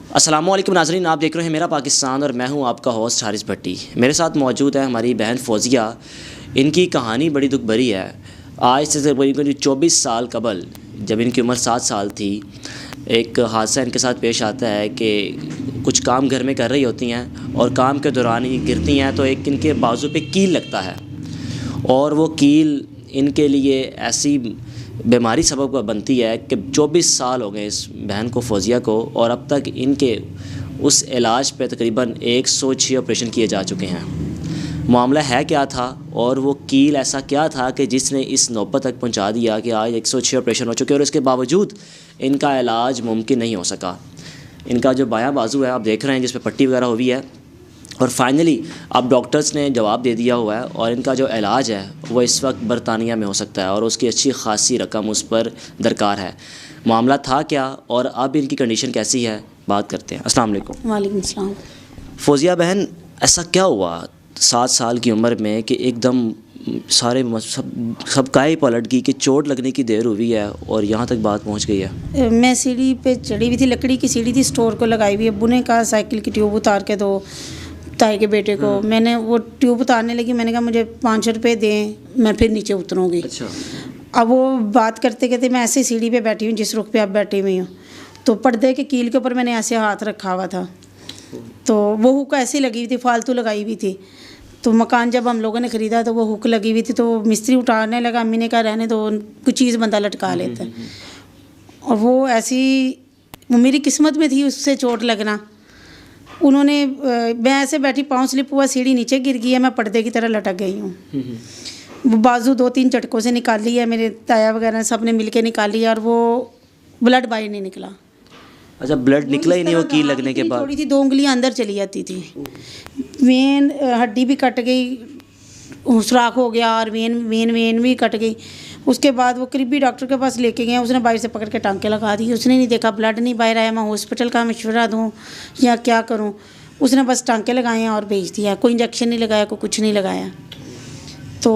अस्सलामुअलैकुम नाज़रीन, आप देख रहे हैं मेरा पाकिस्तान और मैं हूं आपका होस्ट हारिस भट्टी। मेरे साथ मौजूद है हमारी बहन फौजिया। इनकी कहानी बड़ी दुख भरी है। आज से तकरीबन 24 साल कबल, जब इनकी उम्र 7 साल थी, एक हादसा इनके साथ पेश आता है कि कुछ काम घर में कर रही होती हैं और काम के दौरान ही गिरती हैं तो एक इनके बाजू पे कील लगता है और वो कील इनके लिए ऐसी बीमारी सबब बनती है कि 24 साल हो गए इस बहन को, फौजिया को, और अब तक इनके उस इलाज पे तकरीबन 106 ऑपरेशन किए जा चुके हैं। मामला है क्या था और वो कील ऐसा क्या था कि जिसने इस नौबत तक पहुंचा दिया कि आज 106 ऑपरेशन हो चुके हैं और इसके बावजूद इनका इलाज मुमकिन नहीं हो सका। इनका जो बायां बाजू है आप देख रहे हैं जिस पर पट्टी वगैरह हुई है, और फाइनली अब डॉक्टर्स ने जवाब दे दिया हुआ है और इनका जो इलाज है वो इस वक्त बरतानिया में हो सकता है और उसकी अच्छी खासी रकम उस पर दरकार है। मामला था क्या और अब इनकी कंडीशन कैसी है, बात करते हैं। अस्सलाम वालेकुम। वालेकुम सलाम। फौजिया बहन, ऐसा क्या हुआ 7 साल की उम्र में कि एकदम सारे सब काई पलट गई कि चोट लगने की देर हुई है और यहाँ तक बात पहुँच गई है? मैं सीढ़ी पे चढ़ी हुई थी, लकड़ी की सीढ़ी थी, स्टोर को लगाई हुई है। अब्बू ने कहा साइकिल की ट्यूब उतार के दो ताई के बेटे को। मैंने वो ट्यूब उतारने लगी, मैंने कहा मुझे 500 रुपये दें, मैं फिर नीचे उतरूँगी। अच्छा। अब वो बात करते करते मैं ऐसे सीढ़ी पे बैठी हूँ जिस रुख पे आप बैठी हुई हूँ, तो पर्दे के कील के ऊपर मैंने ऐसे हाथ रखा हुआ था, तो वो हुक ऐसी लगी हुई थी, फालतू लगाई हुई थी। तो मकान जब हम लोगों ने ख़रीदा तो वो हुक लगी हुई थी, तो मिस्त्री उठाने लगा, अम्मी ने कहा रहने दो, कुछ चीज़ बंदा लटका लेता है। और वो ऐसी मेरी किस्मत में थी उससे चोट लगना। उन्होंने मैं ऐसे बैठी, पाँव स्लिप हुआ, सीढ़ी नीचे गिर गई है, मैं पर्दे की तरह लटक गई हूँ। वो बाजू 2-3 झटकों से निकाली है, मेरे ताया वगैरह सब ने मिल के निकाली है और वो ब्लड बाहर नहीं निकला। अच्छा, ब्लड निकला ही नहीं वो कील लगने के बाद? थोड़ी सी 2 उंगलियाँ अंदर चली जाती थी, वेन हड्डी भी कट गई, सुराख हो गया और वेन भी कट गई। उसके बाद वो करीबी डॉक्टर के पास लेके गए, उसने बाहर से पकड़ के टांके लगा दिए। उसने नहीं देखा, ब्लड नहीं बाहर आया, मैं हॉस्पिटल का मशवरा दूँ या क्या करूँ। उसने बस टांके लगाए हैं और भेज दिया, कोई इंजेक्शन नहीं लगाया, कोई कुछ नहीं लगाया। तो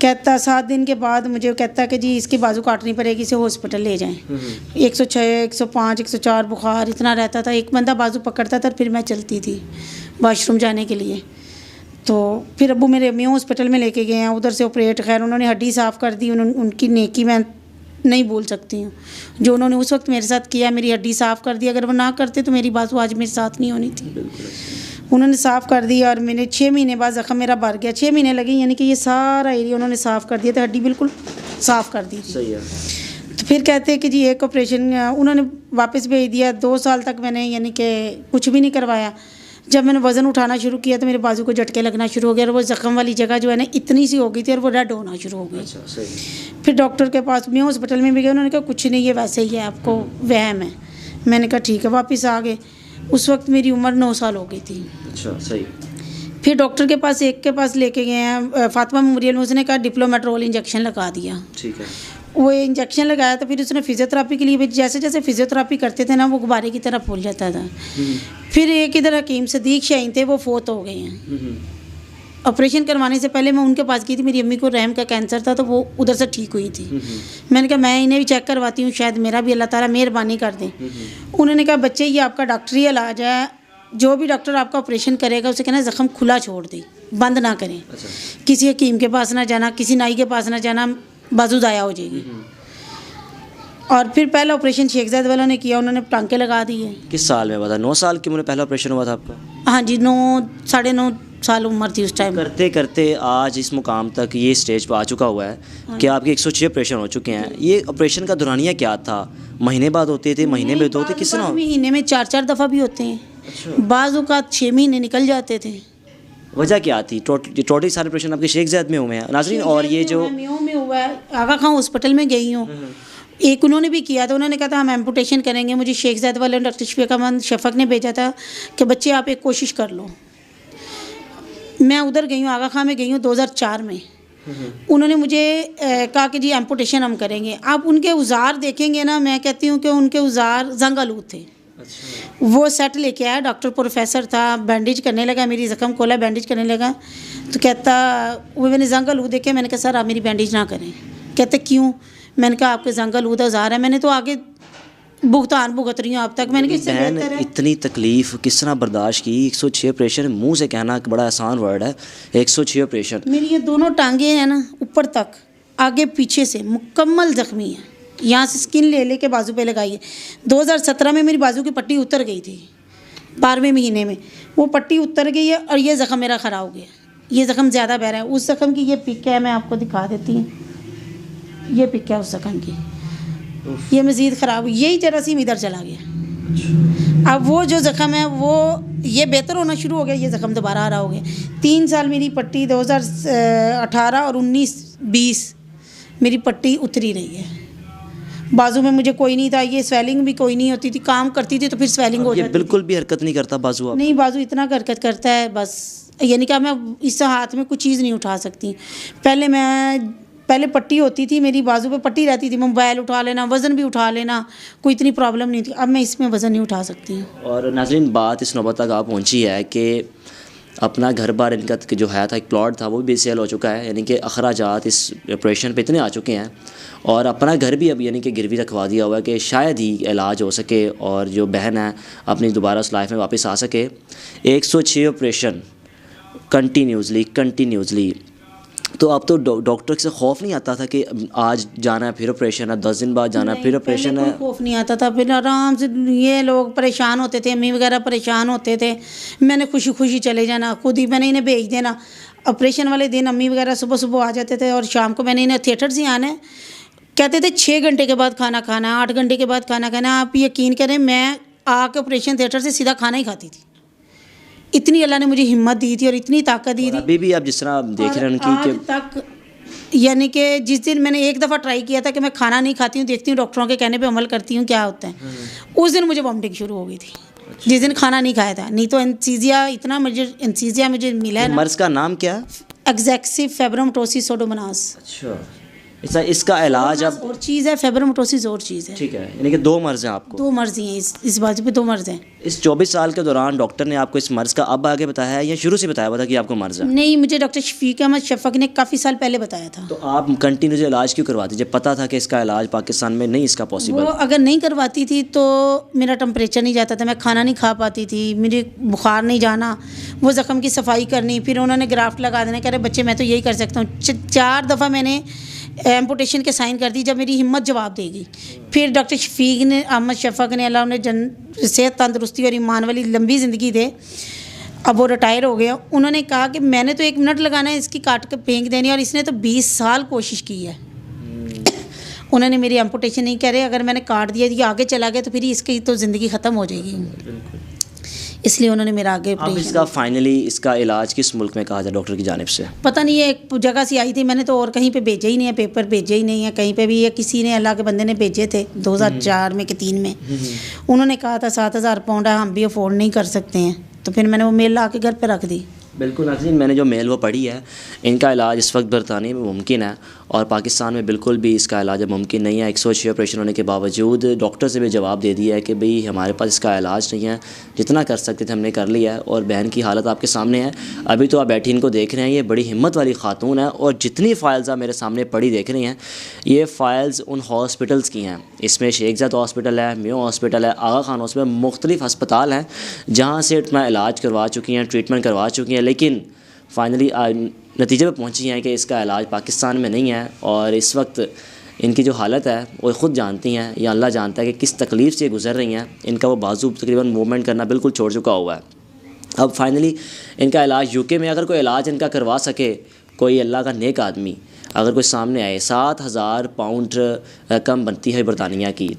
कहता 7 दिन के बाद मुझे कहता कि जी इसकी बाजू काटनी पड़ेगी, इसे हॉस्पिटल ले जाएं। 106, 105, 104 बुखार इतना रहता था। एक बंदा बाजू पकड़ता था, फिर मैं चलती थी वाशरूम जाने के लिए। तो फिर अब्बू मेरे अम्मी हॉस्पिटल में लेके गए हैं, उधर से ऑपरेट, खैर उन्होंने हड्डी साफ़ कर दी। उनकी नेकी मैं नहीं भूल सकती हूँ, जो उन्होंने उस वक्त मेरे साथ किया, मेरी हड्डी साफ़ कर दी। अगर वो ना करते तो मेरी बाजू आज मेरे साथ नहीं होनी थी। उन्होंने साफ़ कर दी और मैंने 6 महीने बाद ज़ख़म मेरा भर गया। 6 महीने लगे, यानी कि ये सारा एरिया उन्होंने साफ़ कर दिया था, हड्डी बिल्कुल साफ़ कर दी। सही है। तो फिर कहते हैं कि जी एक ऑपरेशन उन्होंने वापस भेज दिया। 2 साल तक मैंने यानी कि कुछ भी नहीं करवाया। जब मैंने वज़न उठाना शुरू किया तो मेरे बाजू को झटके लगना शुरू हो गया और वो ज़ख़म वाली जगह जो है ना इतनी सी हो गई थी और वो रेड होना शुरू हो गई। अच्छा, सही। फिर डॉक्टर के पास मैं हॉस्पिटल में भी गई, उन्होंने कहा कुछ नहीं, ये वैसे ही है, आपको वहम है। मैंने कहा ठीक है, वापस आ गए। उस वक्त मेरी उम्र 9 साल हो गई थी। अच्छा, सही। फिर डॉक्टर के पास एक के पास लेके गए हैं, फातिमा मेमोरियल में, उसने कहा डिप्लोमेट्रोल इंजेक्शन लगा दिया। ठीक है। वो इंजेक्शन लगाया तो फिर उसने फिजियोथेरापी के लिए भी, जैसे जैसे फिजियोथेरापी करते थे ना वो गुब्बारे की तरह फूल जाता था। फिर एक इधर हकीम सदीक शाहीन थे, वो फोत हो गए हैं। ऑपरेशन करवाने से पहले मैं उनके पास गई थी, मेरी अम्मी को रहम का कैंसर था तो वो उधर से ठीक हुई थी। मैंने कहा मैं इन्हें भी चेक करवाती हूँ, शायद मेरा भी अल्लाह ताला मेहरबानी कर दें। उन्होंने कहा बच्चे ये आपका डॉक्टरी इलाज है, जो भी डॉक्टर आपका ऑपरेशन करेगा उसे कहना ज़ख़म खुला छोड़ दे, बंद ना करें। अच्छा। किसी हकीम के पास ना जाना, किसी नाई के पास ना जाना, बाजू ज़ाया हो जाएगी। और फिर पहला ऑपरेशन शेखजाद वालों ने किया, उन्होंने टांके लगा दिए। किस साल में हुआ था? 9 साल की उम्र में पहला ऑपरेशन हुआ था आपका? हाँ जी, 9 साढ़े 9 साल उम्र थी उस टाइम। करते करते आज इस मुकाम तक ये स्टेज पर आ चुका हुआ है कि आपके 106 ऑपरेशन हो चुके हैं। ये ऑपरेशन का दौरानिया क्या था? महीने बाद होते थे, महीने में होते, किस तरह? महीने में 4-4 दफ़ा भी होते हैं। अच्छा। बाज़ औक़ात 6 महीने निकल जाते थे। वजह क्या थी? टोटली सारे ऑपरेशन आपके शेखजाद में हुए हैं नाज़रीन। और ये जो म्यों में हुआ है, आगा खां हॉस्पिटल में गई हूँ, एक उन्होंने भी किया था। उन्होंने कहा था हम एम्पुटेशन करेंगे। मुझे शेखजाद वाले डॉक्टर शफक ने भेजा था कि बच्चे आप एक कोशिश कर लो। मैं उधर गई हूँ, आगा खां में गई हूँ 2004 में। उन्होंने मुझे कहा कि जी एम्पुटेशन हम करेंगे। आप उनके औज़ार देखेंगे ना, मैं कहती हूँ कि उनके औज़ार जंग आलूद थे। अच्छा। वो सेट लेके आया, डॉक्टर प्रोफेसर था, बैंडेज करने लगा, मेरी ज़ख़म खोला, बैंडेज करने लगा। तो कहता, वो मैंने जंग आलूद देखे, मैंने कहा सर आप मेरी बैंडेज ना करें। कहते क्यों? मैंने कहा आपके जंग आलूद औज़ार है। मैंने तो आगे भुगतान भुगत रही हूँ अब तक। मैंने किससे बहन बेहतर है। इतनी तकलीफ किस तरह बर्दाश्त की? 106 ऑपरेशन, मुंह से कहना बड़ा आसान वर्ड है, 106 ऑपरेशन। मेरी ये दोनों टांगे हैं ना, ऊपर तक आगे पीछे से मुकम्मल ज़ख्मी है। यहाँ से स्किन ले लेके बाजू पे लगाई है। 2017 में मेरी बाजू की पट्टी उतर गई थी, 12वें महीने में वो पट्टी उतर गई है और ये ज़ख़म मेरा ख़राब हो गया। ये ज़ख़म ज़्यादा बह रहा है। उस ज़ख़म की ये पिक है, मैं आपको दिखा देती हूँ। ये पिक है उस ज़ख़म की, ये मज़ीद ख़राब, यही जरासीम इधर चला गया। अब वो जो ज़ख़म है वो ये बेहतर होना शुरू हो गया, ये ज़ख़म दोबारा आ रहा हो गया। 3 साल मेरी पट्टी 2018 और 19-20 मेरी पट्टी उतरी रही है। बाजू में मुझे कोई नहीं था, ये स्वेलिंग भी कोई नहीं होती थी। काम करती थी तो फिर स्वेलिंग हो जाती। बिल्कुल भी हरकत नहीं करता बाजू? आप नहीं, बाजू इतना हरकत करता है बस, यानी कि मैं इस हाथ में कुछ चीज़ नहीं उठा सकती। पहले पट्टी होती थी मेरी, बाजू पे पट्टी रहती थी, मोबाइल उठा लेना, वज़न भी उठा लेना, कोई इतनी प्रॉब्लम नहीं थी। अब मैं इसमें वज़न नहीं उठा सकती हूँ। और नाज़रीन, बात इस नौबत तक आ पहुँची है कि अपना घर बार इनका जो है था, एक प्लॉट था, वो भी सेल हो चुका है। यानी कि अखराजात इस ऑपरेशन पे इतने आ चुके हैं और अपना घर भी अब यानी कि गिरवी रखवा दिया हुआ है कि शायद ही इलाज हो सके और जो बहन है अपनी दोबारा उस लाइफ में वापस आ सके। 106 ऑपरेशन कंटिन्यूसली। तो अब तो डॉक्टर से खौफ नहीं आता था कि आज जाना है फिर ऑपरेशन है, 10 दिन बाद जाना है फिर ऑपरेशन है? खौफ नहीं आता था। फिर आराम से ये लोग परेशान होते थे, अम्मी वगैरह परेशान होते थे। मैंने खुशी खुशी चले जाना, खुद ही मैंने इन्हें भेज देना। ऑपरेशन वाले दिन अम्मी वगैरह सुबह सुबह आ जाते थे और शाम को मैंने इन्हें थिएटर से आना है। कहते थे 6 घंटे के बाद खाना खाना है, 8 घंटे के बाद खाना खाना है। आप यकीन करें, मैं आके ऑपरेशन थिएटर से सीधा खाना ही खाती थी। इतनी अल्लाह ने मुझे हिम्मत दी थी और इतनी ताकत दी थी। अभी भी आप जिस तरह देख रहे हैं उनकी आज तक, यानी कि जिस दिन मैंने एक दफ़ा ट्राई किया था कि मैं खाना नहीं खाती हूँ, देखती हूँ डॉक्टरों के कहने पे अमल करती हूँ क्या होता है, उस दिन मुझे वॉमिटिंग शुरू हो गई थी। जिस दिन खाना नहीं खाया था। नहीं तो एनेस्थीसिया मुझे मिला है। मर्ज़ का नाम क्या? एग्जेक्सिव फेब्रोमेटोसिस सूडोमोनास। अच्छा, इसका इलाज अब और चीज़ है, फेब्रोमेटोसिस और चीज़ है। ठीक है, यानी कि 2 मर्ज़ हैं आपको? 2 मर्ज़ हैं इस बाजू पे, 2 मर्ज़ हैं। इस 24 साल के दौरान डॉक्टर ने आपको इस मर्ज़ का अब आगे बताया है या शुरू से बताया हुआ था कि आपको मर्ज़ है? नहीं, मुझे डॉक्टर शफीक अहमद शफक ने काफ़ी साल पहले बताया था। तो आप कंटिन्यूस इलाज क्यों करवाती जब पता था कि इसका इलाज पाकिस्तान में नहीं इसका पॉसिबल? वो अगर नहीं करवाती थी तो मेरा टेम्परेचर नहीं जाता था, मैं खाना नहीं खा पाती थी, मुझे बुखार नहीं जाना, वो ज़ख़म की सफाई करनी, फिर उन्होंने ग्राफ्ट लगा देना। कह रहे बच्चे मैं तो यही कर सकता हूँ। 4 दफ़ा मैंने एम्पुटेशन के साइन कर दी जब मेरी हिम्मत जवाब देगी। फिर डॉक्टर शफीक ने, अहमद शफक ने, अल्लाह उन्हें सेहत तंदरुस्ती और ईमान वाली लंबी ज़िंदगी दे, अब वो रिटायर हो गया। उन्होंने कहा कि मैंने तो 1 मिनट लगाना है, इसकी काट के फेंक देनी, और इसने तो 20 साल कोशिश की है। उन्होंने मेरी एम्पुटेशन नहीं करे, अगर मैंने काट दिया ये आगे चला गया तो फिर इसकी तो ज़िंदगी ख़त्म हो जाएगी, इसलिए उन्होंने मेरा आगे अब इसका फाइनली इसका इलाज किस मुल्क में कहा जाए डॉक्टर की जानिब से? पता नहीं है, एक जगह से आई थी, मैंने तो और कहीं पे भेजा ही नहीं है, पेपर भेजे ही नहीं है कहीं पे भी। ये किसी ने, अल्लाह के बंदे ने भेजे थे 2004 में कि 3 में। उन्होंने कहा था 7000 पाउंड है, हम भी अफोर्ड नहीं कर सकते हैं। तो फिर मैंने वो मेल ला के घर पर रख दी। बिल्कुल नाज़रीन, मैंने जो मेल वो पढ़ी है, इनका इलाज इस वक्त बरतानिया में मुमकिन है और पाकिस्तान में बिल्कुल भी इसका इलाज मुमकिन नहीं है। 106 ऑपरेशन होने के बावजूद डॉक्टर से भी जवाब दे दिया है कि भाई हमारे पास इसका इलाज नहीं है, जितना कर सकते थे हमने कर लिया है। और बहन की हालत आपके सामने है, अभी तो आप बैठी इनको देख रहे हैं, ये बड़ी हिम्मत वाली खातून है। और जितनी फ़ाइल्स आप मेरे सामने पड़ी देख रही हैं, ये फ़ाइल्स उन हॉस्पिटल्स की हैं। इसमें शेख ज़ायद हॉस्पिटल है, मेयो हॉस्पिटल है, आगा खान हॉस्पिटल, मुख्तलिफ़ अस्पताल हैं जहाँ से अपना इलाज करवा चुकी हैं, ट्रीटमेंट करवा चुकी हैं, लेकिन फाइनली नतीजे पे पहुंची हैं कि इसका इलाज पाकिस्तान में नहीं है। और इस वक्त इनकी जो हालत है वो ख़ुद जानती हैं या अल्लाह जानता है कि किस तकलीफ़ से गुज़र रही हैं। इनका वो बाजू तकरीबन मूवमेंट करना बिल्कुल छोड़ चुका हुआ है। अब फाइनली इनका इलाज यूके में, अगर कोई इलाज इनका करवा सके, कोई अल्लाह का नेक आदमी अगर कोई सामने आए, 7000 पाउंड रकम बनती है बरतानिया की।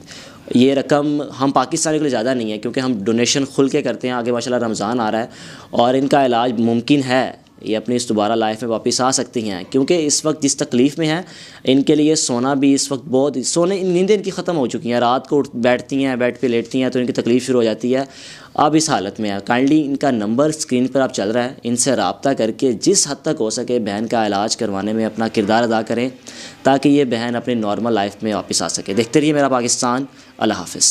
ये रकम हम पाकिस्तानी के लिए ज़्यादा नहीं है क्योंकि हम डोनेशन खुल के करते हैं। आगे माशाल्लाह रमज़ान आ रहा है और इनका इलाज मुमकिन है, ये अपनी इस दोबारा लाइफ में वापस आ सकती हैं। क्योंकि इस वक्त जिस तकलीफ़ में हैं, इनके लिए सोना भी इस वक्त बहुत, नींदें इनकी ख़त्म हो चुकी हैं। रात को बैठती हैं, बेड पे लेटती हैं तो इनकी तकलीफ़ शुरू हो जाती है। अब इस हालत में है। काइंडली इनका नंबर स्क्रीन पर आप चल रहा है, इनसे रब्ता करके जिस हद तक हो सके बहन का इलाज करवाने में अपना किरदार अदा करें ताकि ये बहन अपनी नॉर्मल लाइफ में वापस आ सके। देखते रहिए मेरा पाकिस्तान। अल्लाह हाफ़िज़।